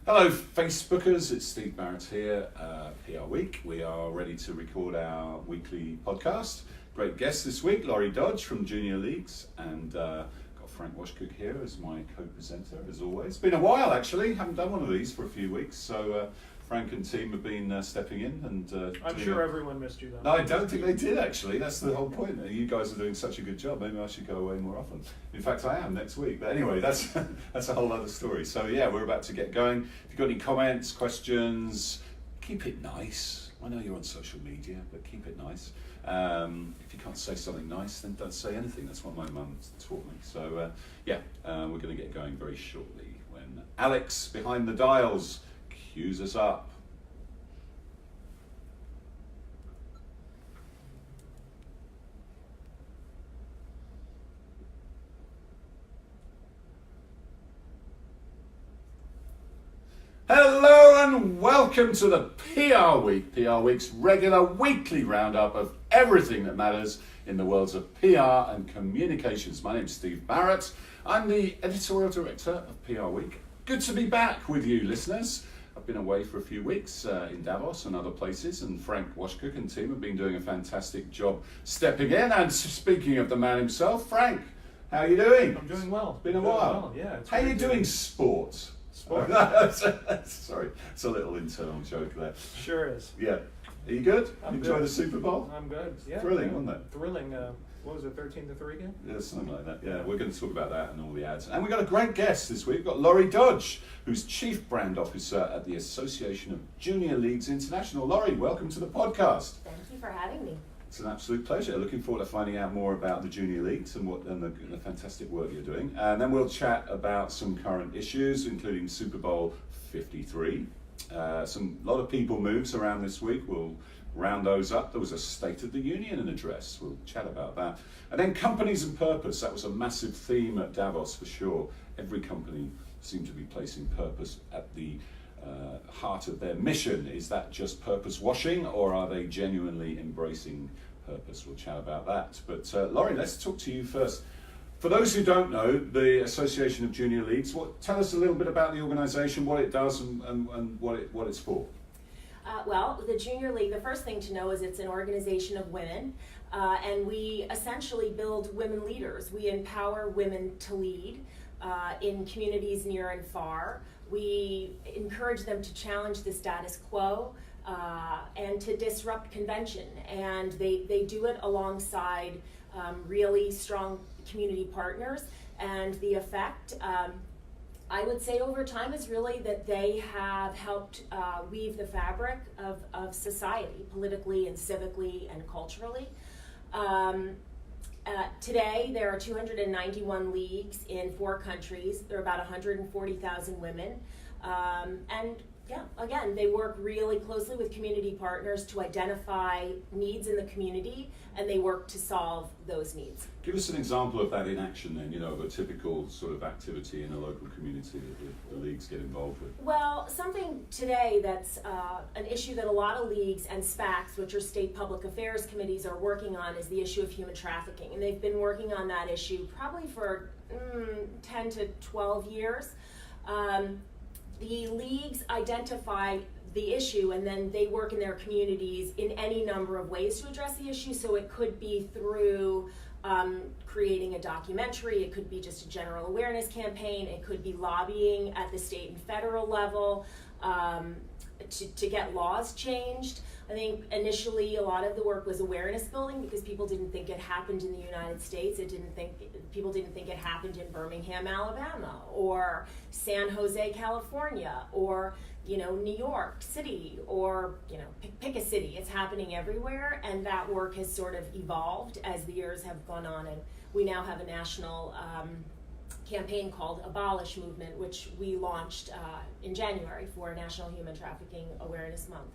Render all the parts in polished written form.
Hello Facebookers, it's Steve Barrett here, PRWeek. We are ready to record our weekly podcast. Great guest this week, Laurie Dodge from Junior Leagues, and got Frank Washkuch here as my co-presenter, as always. It's been a while actually, haven't done one of these for a few weeks, so Frank and team have been stepping in and I'm sure everyone missed you though. No, I don't think they did actually, that's the whole point. You guys are doing such a good job, maybe I should go away more often. In fact I am next week, but anyway, that's a whole other story. So yeah, we're about to get going. If you've got any comments, questions, keep it nice. I know you're on social media, but keep it nice. If you can't say something nice, then don't say anything. That's what my mum taught me. So we're going to get going very shortly when Alex behind the dials cues us up. Hello and welcome to the PR Week, PRWeek's regular weekly roundup of everything that matters in the worlds of PR and communications. My name's Steve Barrett. I'm the editorial director of PR Week. Good to be back with you listeners. I've been away for a few weeks in Davos and other places, and Frank Washkuch and team have been doing a fantastic job stepping in. And speaking of the man himself, Frank, how are you doing? I'm doing well. It's been a while. Well. Yeah. How are you doing, sport? Sport. Sorry, it's a little internal joke there. Sure is. Yeah. Are you good? I'm Enjoy good. the Super Bowl? I'm good. Yeah. Thrilling, yeah. wasn't it? Thrilling. What was it, 13-3 again? Yeah, something like that. Yeah, we're going to talk about that and all the ads. And we've got a great guest this week. We've got Laurie Dodge, who's Chief Brand Officer at the Association of Junior Leagues International. Laurie, welcome to the podcast. Thank you for having me. It's an absolute pleasure. Looking forward to finding out more about the Junior Leagues and the fantastic work you're doing. And then we'll chat about some current issues, including Super Bowl LIII. A lot of people moves around this week. We'll round those up. There was a State of the Union address. We'll chat about that. And then companies and purpose. That was a massive theme at Davos for sure. Every company seemed to be placing purpose at the heart of their mission. Is that just purpose washing, or are they genuinely embracing purpose? We'll chat about that. But Laurie, let's talk to you first. For those who don't know, the Association of Junior Leagues, tell us a little bit about the organisation, what it does and what it's for. Well, the Junior League, the first thing to know is it's an organization of women, and we essentially build women leaders. We empower women to lead in communities near and far. We encourage them to challenge the status quo and to disrupt convention, and they do it alongside really strong community partners. And the effect, I would say over time, is really that they have helped weave the fabric of society, politically and civically and culturally. Today, there are 291 leagues in 4 countries. There are about 140,000 women. And yeah, again, they work really closely with community partners to identify needs in the community, and they work to solve those needs. Give us an example of that in action then, of a typical sort of activity in a local community that the leagues get involved with. Well, something today that's an issue that a lot of leagues and SPACs, which are state public affairs committees, are working on is the issue of human trafficking. And they've been working on that issue probably for 10 to 12 years. The leagues identify the issue, and then they work in their communities in any number of ways to address the issue. So it could be through creating a documentary, it could be just a general awareness campaign, it could be lobbying at the state and federal level to get laws changed. I think initially a lot of the work was awareness building because people didn't think it happened in the United States. People didn't think it happened in Birmingham, Alabama, or San Jose, California, or New York City, or pick a city. It's happening everywhere, and that work has sort of evolved as the years have gone on, and we now have a national campaign called Abolish Movement, which we launched in January for National Human Trafficking Awareness Month.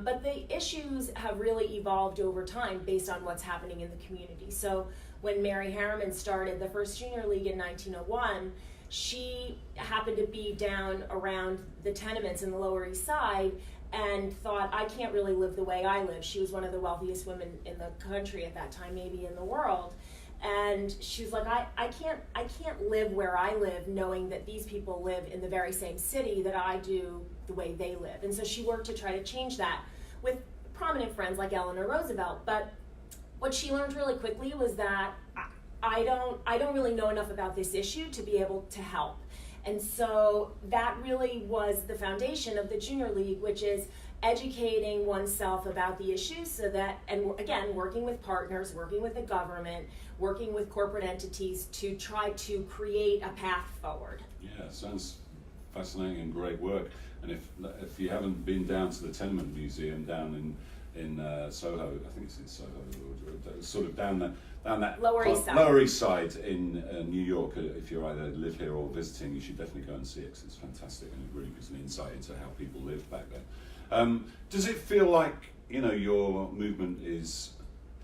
But the issues have really evolved over time based on what's happening in the community. So when Mary Harriman started the first junior league in 1901, she happened to be down around the tenements in the Lower East Side and thought, I can't really live the way I live. She was one of the wealthiest women in the country at that time, maybe in the world. And she was like, I can't live where I live knowing that these people live in the very same city that I do the way they live. And so she worked to try to change that with prominent friends like Eleanor Roosevelt. But what she learned really quickly was that I don't really know enough about this issue to be able to help. And so that really was the foundation of the Junior League, which is educating oneself about the issues so that, and again, working with partners, working with the government, working with corporate entities to try to create a path forward. Yeah, sounds fascinating and great work. And if you haven't been down to the Tenement Museum down in Soho, I think it's in Soho, or sort of down that Lower East Side. Lower East Side in New York. If you either live here or visiting, you should definitely go and see it because it's fantastic and it really gives an insight into how people lived back then. Does it feel like your movement is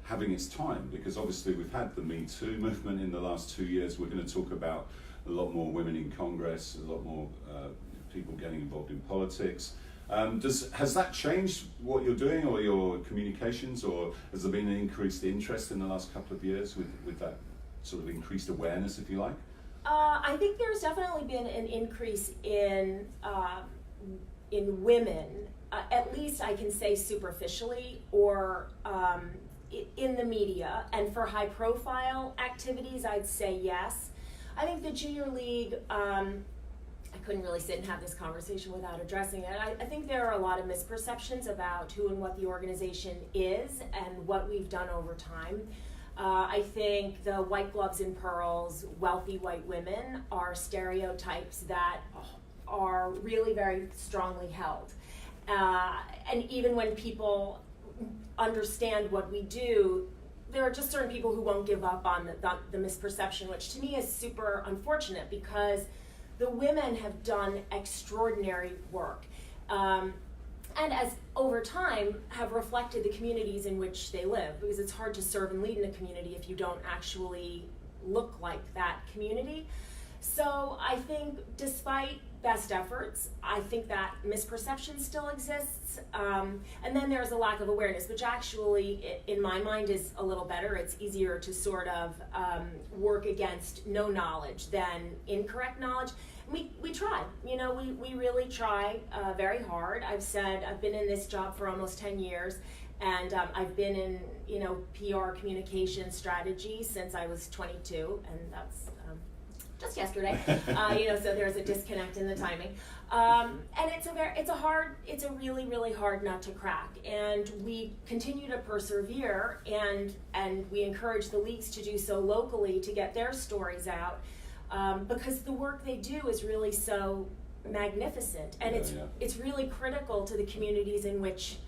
having its time? Because obviously we've had the Me Too movement in the last 2 years. We're going to talk about a lot more women in Congress, a lot more people getting involved in politics. Has that changed what you're doing or your communications, or has there been an increased interest in the last couple of years with that sort of increased awareness, if you like? I think there's definitely been an increase in women, at least I can say superficially, or in the media, and for high profile activities, I'd say yes. I think the Junior League, I couldn't really sit and have this conversation without addressing it. I think there are a lot of misperceptions about who and what the organization is and what we've done over time. I think the white gloves and pearls, wealthy white women are stereotypes that are really very strongly held. And even when people understand what we do, there are just certain people who won't give up on the misperception, which to me is super unfortunate because the women have done extraordinary work. And as over time have reflected the communities in which they live, because it's hard to serve and lead in a community if you don't actually look like that community. So I think despite best efforts, I think that misperception still exists. And then there's a lack of awareness, which actually, in my mind, is a little better. It's easier to sort of work against no knowledge than incorrect knowledge. We try, we really try very hard. I've been in this job for almost 10 years, and I've been in, PR communication strategy since I was 22, and that's just yesterday. So there's a disconnect in the timing. And it's a really, really hard nut to crack. And we continue to persevere, and we encourage the leagues to do so locally to get their stories out. Because the work they do is really so magnificent, and it's really critical to the communities in which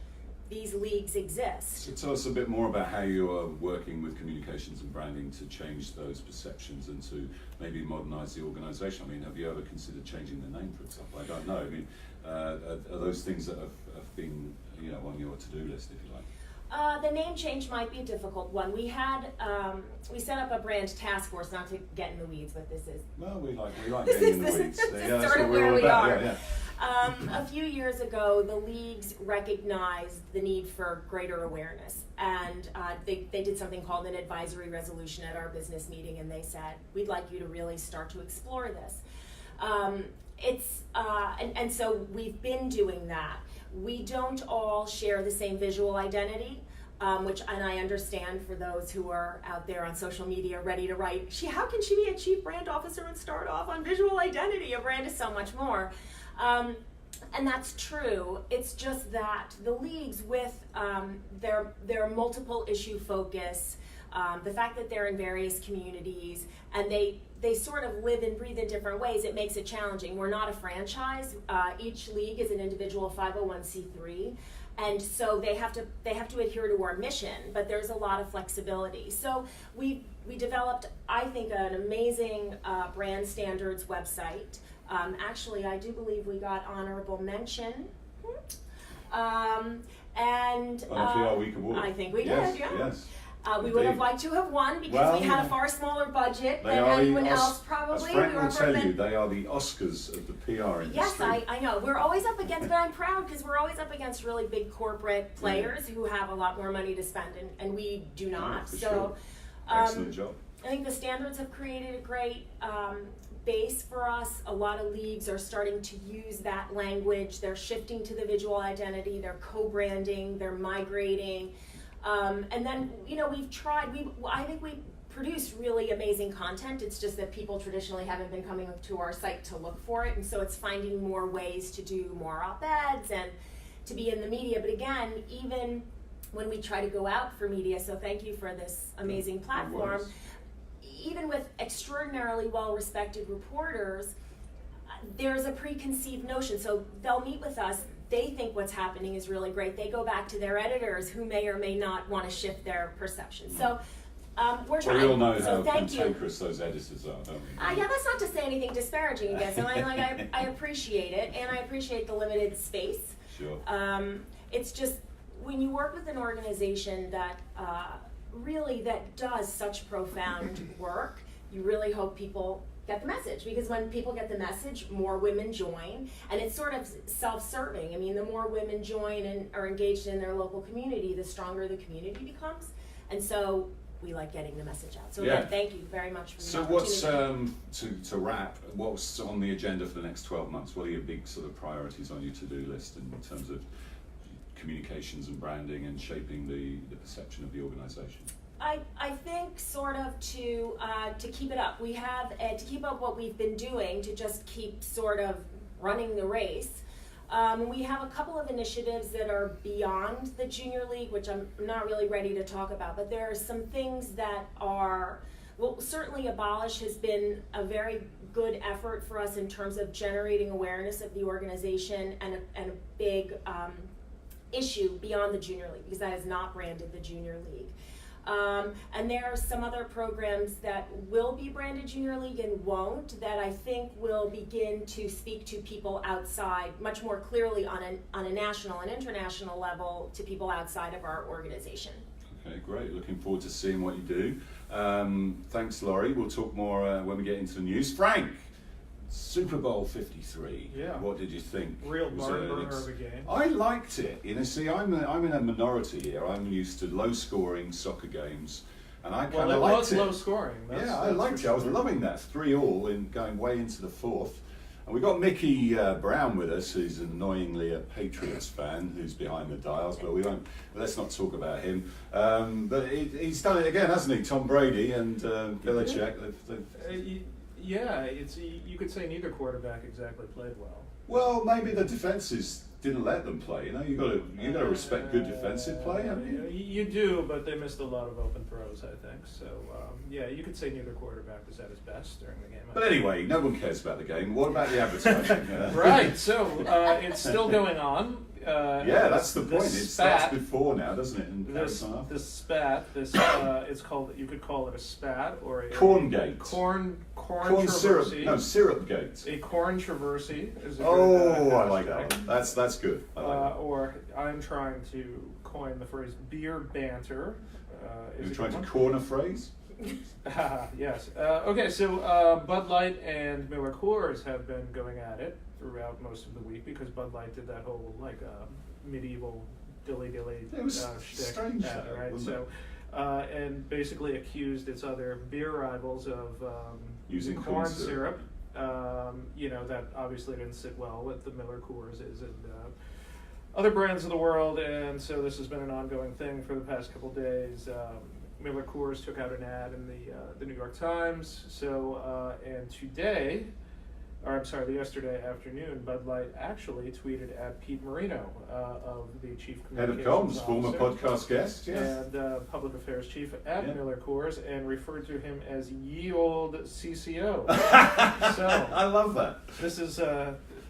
these leagues exist. So tell us a bit more about how you are working with communications and branding to change those perceptions and to maybe modernize the organization. I mean, have you ever considered changing the name, for example? I don't know. I mean, are those things that have been on your to-do list, if you like? The name change might be a difficult one. We set up a brand task force, not to get in the weeds what this is. Well, we like getting in the weeds. This is sort of where we are. A few years ago, the leagues recognized the need for greater awareness, and they did something called an advisory resolution at our business meeting, and they said, we'd like you to really start to explore this. And so we've been doing that. We don't all share the same visual identity, and I understand for those who are out there on social media ready to write, how can she be a chief brand officer and start off on visual identity? A brand is so much more. And that's true. It's just that the leagues with their multiple issue focus, the fact that they're in various communities, and they sort of live and breathe in different ways, it makes it challenging. We're not a franchise. Each league is an individual 501c3, and so they have to adhere to our mission, but there's a lot of flexibility. So we developed, I think, an amazing brand standards website. Actually, I do believe we got honorable mention. And PRWeek award. I think we did, yeah. Yes. We would have liked to have won because we had a far smaller budget than anyone else probably. As Frank will tell you, they are the Oscars of the PR industry. Yes, I know. We're always up against, but I'm proud because we're always up against really big corporate players who have a lot more money to spend, and we do not. Sure. Excellent job. I think the standards have created a great base for us. A lot of leagues are starting to use that language. They're shifting to the visual identity. They're co-branding. They're migrating. And then, we've tried. I think we produce really amazing content. It's just that people traditionally haven't been coming to our site to look for it, and so it's finding more ways to do more op-eds and to be in the media. But again, even when we try to go out for media, so thank you for this amazing platform, even with extraordinarily well-respected reporters, there's a preconceived notion. So they'll meet with us, they think what's happening is really great. They go back to their editors who may or may not want to shift their perception. So we're trying. We all know so how thank cantankerous those editors are, don't we? Yeah, that's not to say anything disparaging against them. I appreciate it, and I appreciate the limited space. Sure. It's just when you work with an organization that really that does such profound work, you really hope people get the message, because when people get the message, more women join, and it's sort of self-serving. I mean, the more women join and are engaged in their local community, the stronger the community becomes, and so we like getting the message out. So again, thank you very much for the opportunity. So what's, to wrap, what's on the agenda for the next 12 months? What are your big sort of priorities on your to-do list in terms of communications and branding and shaping the perception of the organization? I think sort of to keep it up. We have to keep up what we've been doing to just keep sort of running the race. We have a couple of initiatives that are beyond the Junior League, which I'm not really ready to talk about, but there are some things that are, well, certainly Abolish has been a very good effort for us in terms of generating awareness of the organization and a big issue beyond the Junior League, because that is not branded the Junior League. And there are some other programs that will be branded Junior League and won't, that I think will begin to speak to people outside much more clearly on a national and international level to people outside of our organization. Okay, great. Looking forward to seeing what you do. Thanks, Laurie. We'll talk more when we get into the news. Frank, Super Bowl 53. Yeah. What did you think? Real barn burner of a game. I liked it. See, I'm in a minority here. I'm used to low-scoring soccer games, and I kind of liked it. Well, it was low scoring. I liked it. I was loving that 3-3 in going way into the fourth. And we got Mickey Brown with us, who's annoyingly a Patriots fan, who's behind the dials, but let's not talk about him. But he's done it again, hasn't he? Tom Brady and Belichick. Yeah, you could say neither quarterback exactly played well. Well, maybe the defenses didn't let them play. You got to respect good defensive play, haven't you? You do, but they missed a lot of open throws, I think. So you could say neither quarterback was at his best during the game. But anyway, no one cares about the game. What about the advertising? Right. So it's still going on. Yeah, that's the point. It starts before now, doesn't it? And this spat. It's called. You could call it a spat or a corngate. Corn syrup. No, syrup gate. A corn-traversy is a good I like that one. That's good. I like that. Or I'm trying to coin the phrase beer banter. You're trying to corner a phrase? Yes. Okay, so Bud Light and Miller Coors have been going at it throughout most of the week, because Bud Light did that whole medieval dilly-dilly shtick, strange, right? So, and basically accused its other beer rivals of using corn syrup. That obviously didn't sit well with the Miller Coorses and other brands of the world, and so this has been an ongoing thing for the past couple days. Miller Coors took out an ad in the New York Times. So and yesterday afternoon, Bud Light actually tweeted at Pete Marino, of the chief head of communications comms, former podcast guest, yes, and public affairs chief at Miller Coors, and referred to him as ye old CCO. So I love that. This is.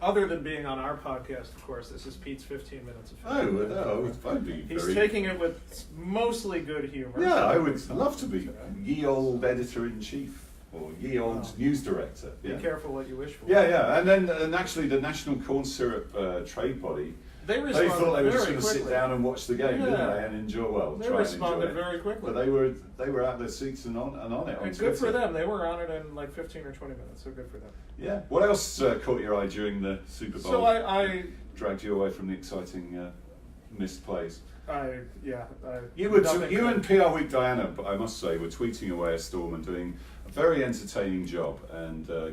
Other than being on our podcast, of course, this is Pete's 15 minutes of fame. I'd be He's taking it with mostly good humor. Yeah, I would love to be ye old editor-in-chief or ye old news director. Be careful what you wish for. Yeah, and actually the National Corn Syrup Trade Body, they thought they were just going to sit down and watch the game, didn't they, and enjoy. They responded very quickly. But they were out their seats and on it. And good for them. They were on it in like 15 or 20 minutes, so good for them. Yeah. What else caught your eye during the Super Bowl? So I dragged you away from the exciting missed plays. You and PRWeek Diana, I must say, were tweeting away a storm and doing a very entertaining job and a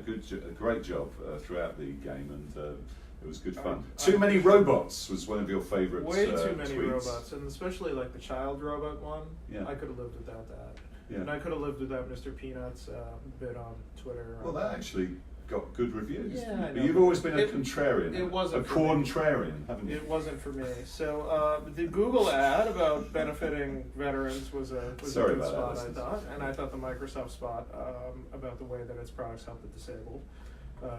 great job throughout the game, and it was good fun. Too many robots was one of your favourites. Way too many tweets. robots, and especially like the child robot one. Yeah. I could have lived without that. Yeah. And I could have lived without Mr. Peanut's bit on Twitter. Well, that actually got good reviews. Yeah, I but know. you've always been a contrarian. It wasn't a for me. corntrarian, haven't you? It wasn't for me. So the Google ad about benefiting veterans was a good spot, I thought. And I thought the Microsoft spot about the way that its products help the disabled,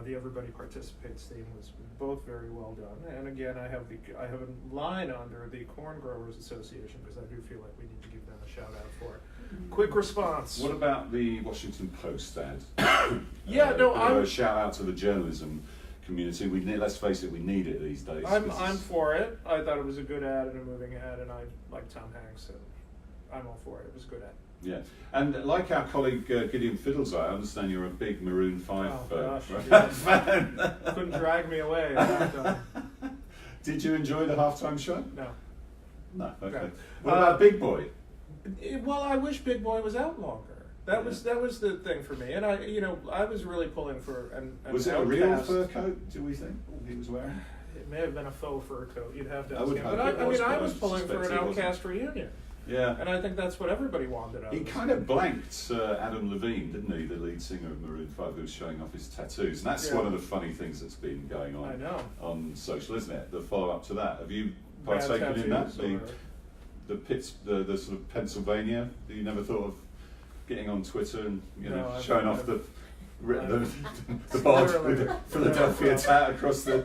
the Everybody Participates theme was both very well done. And again, I have a line under the Corn Growers Association because I do feel like we need to give them a shout out for it. Quick response. What about the Washington Post ad? A shout out to the journalism community. Let's face it, we need it these days. I'm for it. I thought it was a good ad and a moving ad, and I like Tom Hanks, and I'm all for it. It was a good ad. Yeah, and like our colleague Gideon Fiddles, I understand you're a big Maroon 5 fan. Couldn't drag me away at halftime. Did you enjoy the halftime show? No. No. Okay. No. What about Big Boy? Well, I wish Big Boy was out longer. That was the thing for me, and I was really pulling for an Was it Outcast. a real fur coat? Do we think he was wearing? It may have been a faux fur coat. You'd have to I ask would him. hope But it was, I but was I pulling for an suspect it wasn't. Outcast reunion. Yeah. And I think that's what everybody wanted out of He it. kind of blanked Adam Levine, didn't he, the lead singer of Maroon 5, who was showing off his tattoos. And that's Yeah. one of the funny things that's been going on I know. on social, isn't it? The follow-up to that. Have you Bad partaken in that? tattoos The sort of Pennsylvania, that you never thought of getting on Twitter and No, showing off the barge with the Philadelphia tat across the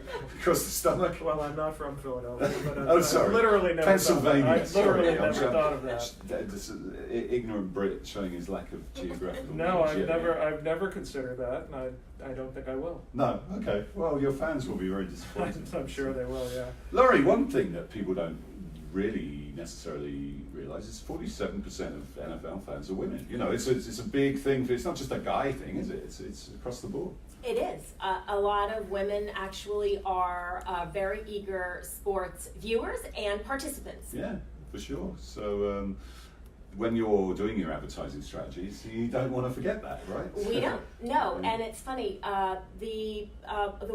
stomach? Well, I'm not from Philadelphia, but Oh, sorry. I literally never Pennsylvania. thought of that. I literally Sorry, I'm never thought of that. This ignorant Brit showing his lack of geographical No, knowledge. I've never considered that, and I don't think I will. No, okay. Well, your fans will be very disappointed. I'm sure they will, yeah. Laurie, one thing that people don't really necessarily realise is 47% of NFL fans are women. It's a big thing. It's not just a guy thing, is it? It's across the board. It is. A lot of women actually are very eager sports viewers and participants. Yeah, for sure. So when you're doing your advertising strategies, you don't want to forget that, right? We don't. No, and it's funny. The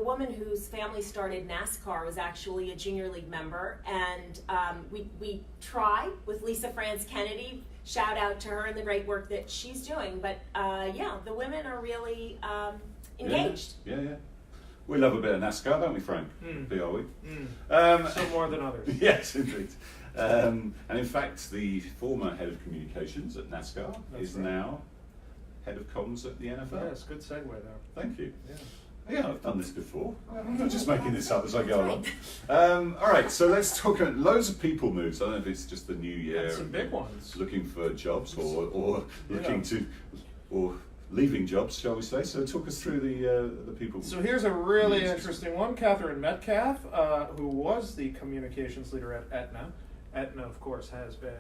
woman whose family started NASCAR was actually a junior league member, and we try with Lisa France Kennedy. Shout out to her and the great work that she's doing. But the women are really engaged. Yeah. We love a bit of NASCAR, don't we, Frank? PRWeek. Some more than others. Yes, indeed. And in fact, the former head of communications at NASCAR is now head of comms at the NFL. Yes, good segue there. Thank you. Yeah. I've done this before. I'm not just making this up as I go along. All right, so let's talk. Loads of people moves. I don't know if it's just the new year. And some big ones. Looking for jobs or looking to or leaving jobs, shall we say? So talk us through the people. So here's a really interesting one. Kathryn Metcalfe, who was the communications leader at Aetna. Aetna, of course, has been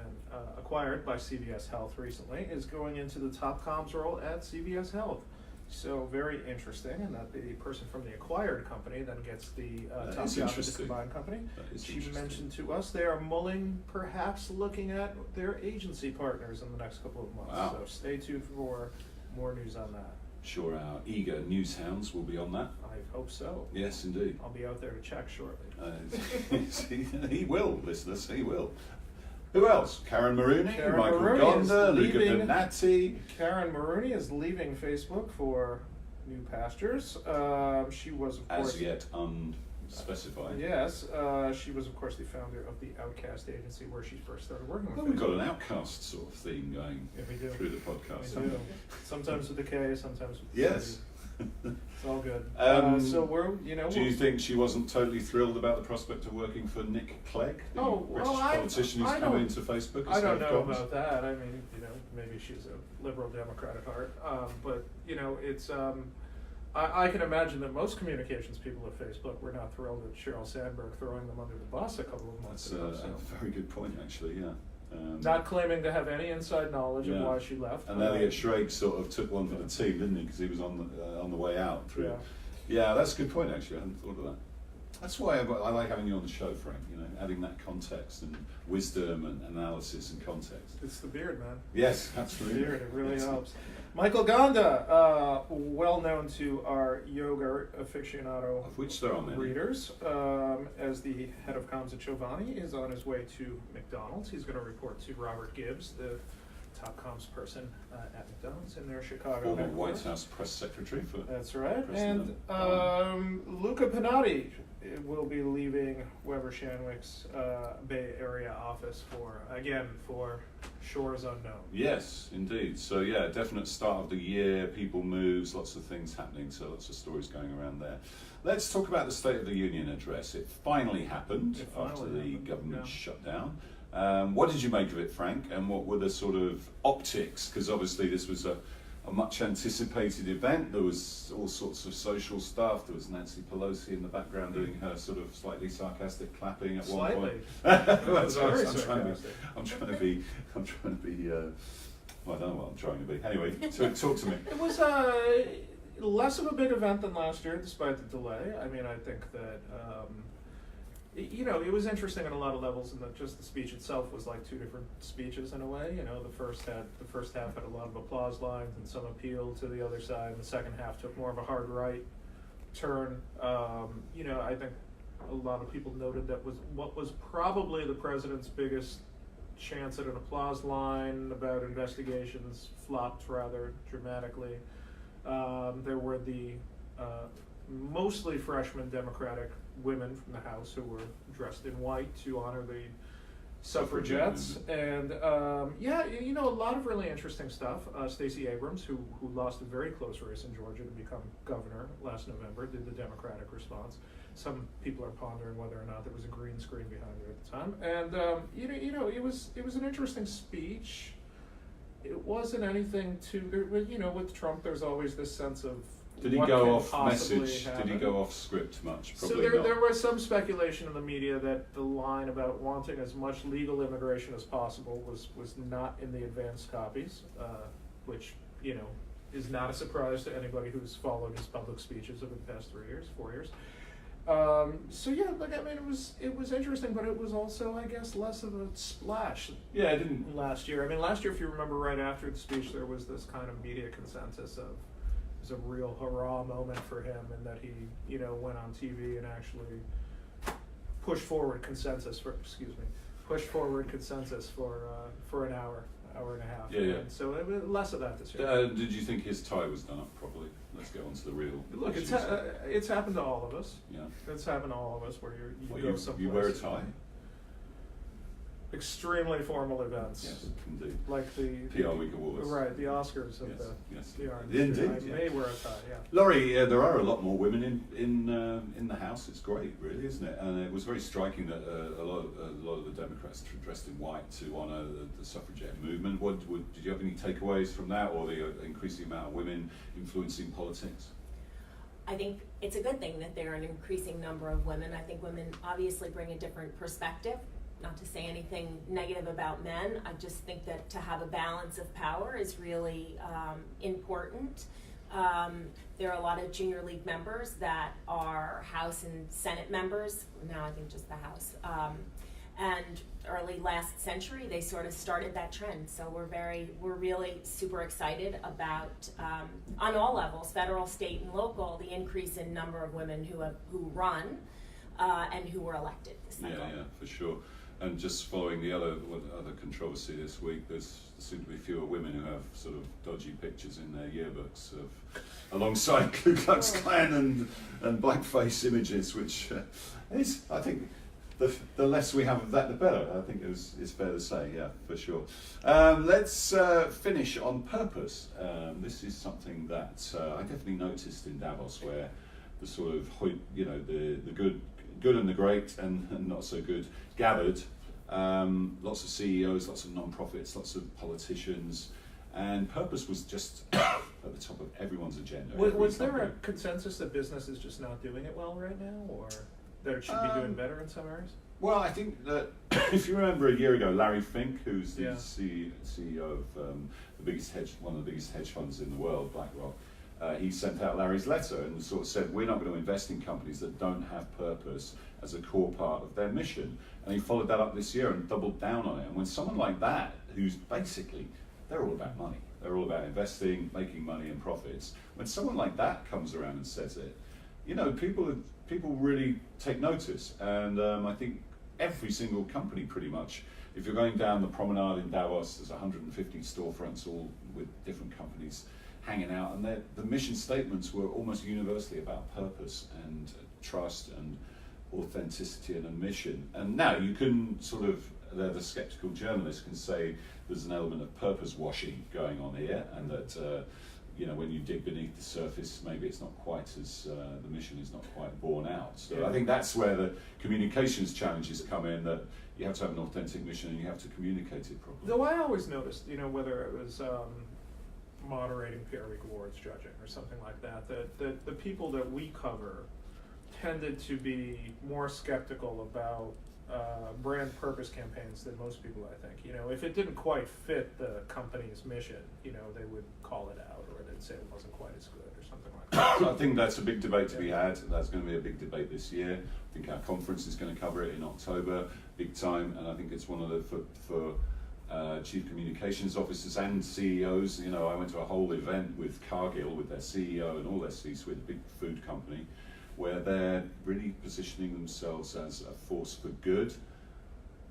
acquired by CVS Health recently, is going into the top comms role at CVS Health. So very interesting, and that the person from the acquired company then gets the top job at the combined company. She mentioned to us they are mulling, perhaps looking at their agency partners in the next couple of months. Wow. So stay tuned for more news on that. Sure, our eager news hounds will be on that. I hope so. Yes, indeed. I'll be out there to check shortly. He will, listeners, he will. Who else? Caryn Marooney, Caryn Michael Marooney Gonda, is Luca leaving. Penati. Caryn Marooney is leaving Facebook for new pastures. She was, of course, As yet unspecified. Yes, she was, of course, the founder of the Outcast agency where she first started working with Well, Facebook. we've got an Outcast sort of theme going Yeah, we do. through the podcast. We do. Sometimes with the K, sometimes with the Yes. C. It's all good. So we're, do you think she wasn't totally thrilled about the prospect of working for Nick Clegg, the British politician who's come into Facebook? I don't know about that. I mean, maybe she's a liberal Democrat at heart. But it's. I can imagine that most communications people at Facebook were not thrilled at Sheryl Sandberg throwing them under the bus a couple of months That's ago. a very good point, actually. Yeah. Not claiming to have any inside knowledge of why she left. And Elliot Schrage sort of took one for the team, didn't he? Because he was on the way out. Yeah, that's a good point, actually. I hadn't thought of that. That's why I like having you on the show, Frank. You know, adding that context and wisdom and analysis and context. It's the beard, man. Yes, It's the absolutely. beard. It really helps. Michael Gonda, well known to our yoga aficionado Of which there are many. readers, as the head of comms at Giovanni, is on his way to McDonald's. He's going to report to Robert Gibbs, the top comms person at McDonald's in their Chicago Former headquarters. White House press secretary for. That's right. President And Luca Penati will be leaving Weber Shandwick's Bay Area office for shores unknown. Yes, indeed. So yeah, definite start of the year. People moves, lots of things happening. So lots of stories going around there. Let's talk about the State of the Union address. It finally happened It finally after the happened, government yeah. shutdown. What did you make of it, Frank? And what were the sort of optics? Because obviously this was a much anticipated event. There was all sorts of social stuff. There was Nancy Pelosi in the background doing her sort of slightly sarcastic clapping at one point. That's what Very I'm trying to be. sarcastic. I'm trying to be. Well, I don't know what I'm trying to be. Anyway, talk to me. It was less of a big event than last year, despite the delay. I mean, I think that it was interesting on a lot of levels, and that just the speech itself was like two different speeches in a way. You know, the first half had a lot of applause lines and some appeal to the other side, and the second half took more of a hard right turn. I think a lot of people noted that what was probably the president's biggest chance at an applause line about investigations flopped rather dramatically. There were the mostly freshman Democratic women from the House who were dressed in white to honor the suffragettes, and a lot of really interesting stuff. Stacey Abrams, who lost a very close race in Georgia to become governor last November, did the Democratic response. Some people are pondering whether or not there was a green screen behind her at the time, and it was an interesting speech. It wasn't anything too, with Trump, there's always this sense of Did he what go can off possibly message? happen. Did he go off script much? So Probably not. there was some speculation in the media that the line about wanting as much legal immigration as possible was not in the advanced copies, which is not a surprise to anybody who's followed his public speeches over the past 4 years. It was interesting, but it was also, I guess, less of a splash. Yeah, it didn't. Last year, last year, if you remember, right after the speech, there was this kind of media consensus of it was a real hurrah moment for him, and that he, went on TV and actually pushed forward consensus for an hour and a half. Yeah. And so it was less of that this year. Did you think his tie was done up properly? Let's get on to the real Look, issues. it's happened to all of us. Yeah. It's happened to all of us where Well, you go someplace. you wear a tie? Extremely formal events. Yes, indeed. Like the PRWeek Awards. Right, the Oscars of Yes. the art Indeed, industry. I yeah. may wear a tie, yeah. Laurie, there are a lot more women in the House. It's great, really, isn't it? And it was very striking that a lot of the Democrats dressed in white to honour the suffragette movement. Did you have any takeaways from that, or the increasing amount of women influencing politics? I think it's a good thing that there are an increasing number of women. I think women obviously bring a different perspective. Not to say anything negative about men, I just think that to have a balance of power is really important. There are a lot of junior league members that are House and Senate members, now I think just the House. And early last century, they sort of started that trend. So we're really super excited about, on all levels, federal, state, and local, the increase in number of women who run and who were elected this cycle. Yeah, for sure. And just following the other controversy this week, there seem to be fewer women who have sort of dodgy pictures in their yearbooks alongside Ku Klux Klan and blackface images, which is, I think, the less we have of that, the better. I think it's fair to say, yeah, for sure. Let's finish on purpose. This is something that I definitely noticed in Davos, where the sort of the good and the great and not so good gathered. Lots of CEOs, lots of non-profits, lots of politicians, and purpose was just at the top of everyone's agenda. Was there a consensus that business is just not doing it well right now, or that it should be doing better in some areas? Well, I think that if you remember a year ago, Larry Fink, who's the Yeah. CEO of one of the biggest hedge funds in the world, BlackRock, he sent out Larry's letter and sort of said, we're not going to invest in companies that don't have purpose as a core part of their mission. And he followed that up this year and doubled down on it. And when someone like that, who's basically, they're all about money, they're all about investing, making money and profits. When someone like that comes around and says it, you know, people really take notice. And I think every single company pretty much, if you're going down the promenade in Davos, there's 150 storefronts all with different companies hanging out, and the mission statements were almost universally about purpose and trust and authenticity and a mission. And now you can sort of, the skeptical journalist can say there's an element of purpose washing going on here, and that you know, when you dig beneath the surface, maybe it's not quite as, the mission is not quite borne out. So I think that's where the communications challenges come in, that you have to have an authentic mission and you have to communicate it properly. Though I always noticed, you know, whether it was moderating PRWeek awards judging or something like that, that the people that we cover tended to be more skeptical about brand purpose campaigns than most people, I think. You know, if it didn't quite fit the company's mission, you know, they would call it out, or they'd say it wasn't quite as good or something like that. So I think that's a big debate to be had. That's going to be a big debate this year. I think our conference is going to cover it in October, big time, and I think it's one of the, for chief communications officers and CEOs. You know, I went to a whole event with Cargill, with their CEO and all their C-suite, a big food company, where they're really positioning themselves as a force for good,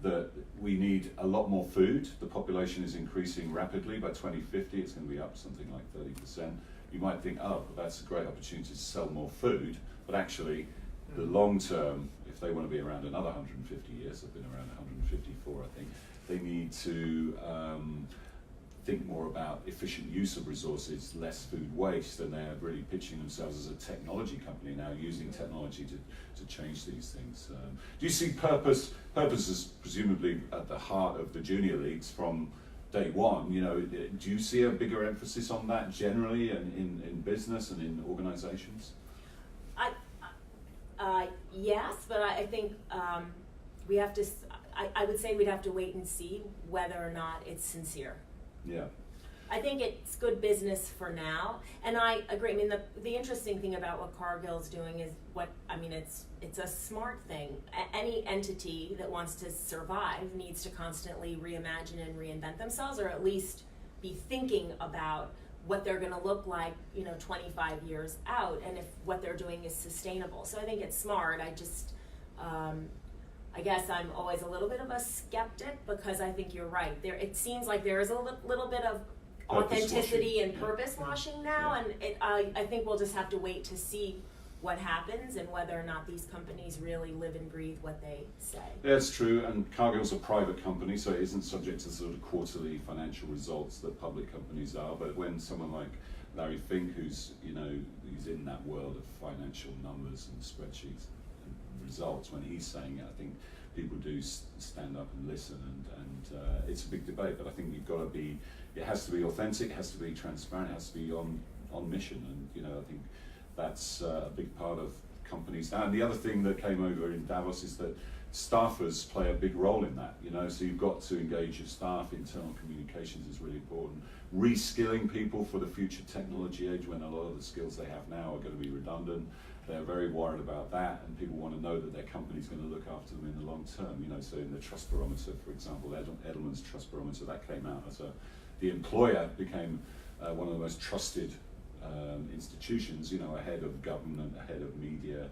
that we need a lot more food. The population is increasing rapidly. By 2050, it's going to be up something like 30%. You might think, oh, that's a great opportunity to sell more food, but actually, the long term, if they want to be around another 150 years, they've been around 154, I think, they need to think more about efficient use of resources, less food waste, and they're really pitching themselves as a technology company now, using technology to change these things. Do you see purpose is presumably at the heart of the junior leagues from day one? You know, do you see a bigger emphasis on that generally in business and in organizations? Yes, but I think we have to, I would say we'd have to wait and see whether or not it's sincere. Yeah. I think it's good business for now, and I agree. I mean, the interesting thing about what Cargill's doing is it's a smart thing. Any entity that wants to survive needs to constantly reimagine and reinvent themselves, or at least be thinking about what they're going to look like, you know, 25 years out, and if what they're doing is sustainable. So I think it's smart. I just, I guess I'm always a little bit of a skeptic, because I think you're right. It seems like there is a little bit of authenticity and purpose washing now, and I think we'll just have to wait to see what happens and whether or not these companies really live and breathe what they say. Yeah, it's true, and Cargill's a private company, so it isn't subject to sort of quarterly financial results that public companies are. But when someone like Larry Fink, who's in that world of financial numbers and spreadsheets and results, when he's saying it, I think people do stand up and listen, and it's a big debate. But I think you've got to be, it has to be authentic, it has to be transparent, it has to be on mission, and I think that's a big part of companies now. And the other thing that came over in Davos is that staffers play a big role in that, so you've got to engage your staff. Internal communications is really important. Reskilling people for the future technology age, when a lot of the skills they have now are going to be redundant. They're very worried about that, and people want to know that their company's going to look after them in the long term. So in the trust barometer, for example, Edelman's trust barometer, that came out as the employer became one of the most trusted institutions, ahead of government, ahead of media.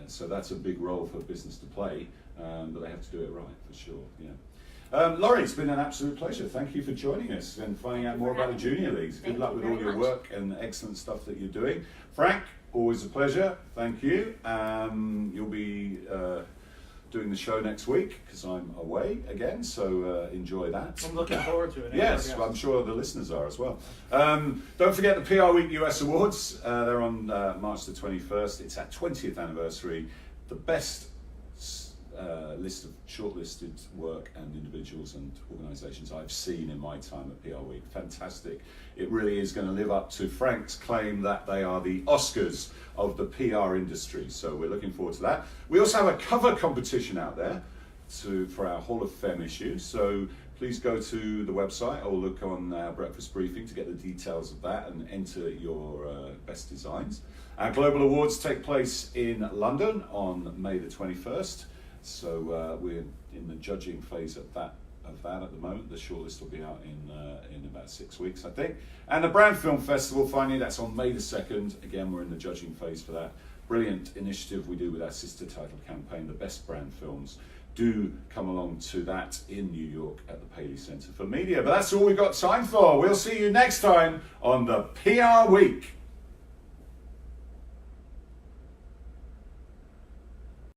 So that's a big role for business to play, but they have to do it right, for sure. Yeah. Laurie, it's been an absolute pleasure. Thank you for joining us and finding out more about the junior leagues. Good luck with all your work and excellent stuff that you're doing. Frank, always a pleasure. Thank you. You'll be doing the show next week because I'm away again, so enjoy that. I'm looking forward to it. Yes, I'm sure the listeners are as well. Don't forget the PRWeek US Awards. They're on March the 21st. It's our 20th anniversary. The best list of shortlisted work and individuals and organisations I've seen in my time at PRWeek. Fantastic. It really is going to live up to Frank's claim that they are the Oscars of the PR industry. So we're looking forward to that. We also have a cover competition out there for our Hall of Fame issue. So please go to the website or look on our breakfast briefing to get the details of that and enter your best designs. Our global awards take place in London on May the 21st. So we're in the judging phase of that at the moment. The shortlist will be out in about 6 weeks, I think. And the Brand Film Festival, finally, that's on May the 2nd. Again, we're in the judging phase for that. Brilliant initiative we do with our sister title campaign, the Best Brand Films. Do come along to that in New York at the Paley Center for Media. But that's all we've got time for. We'll see you next time on the PR Week.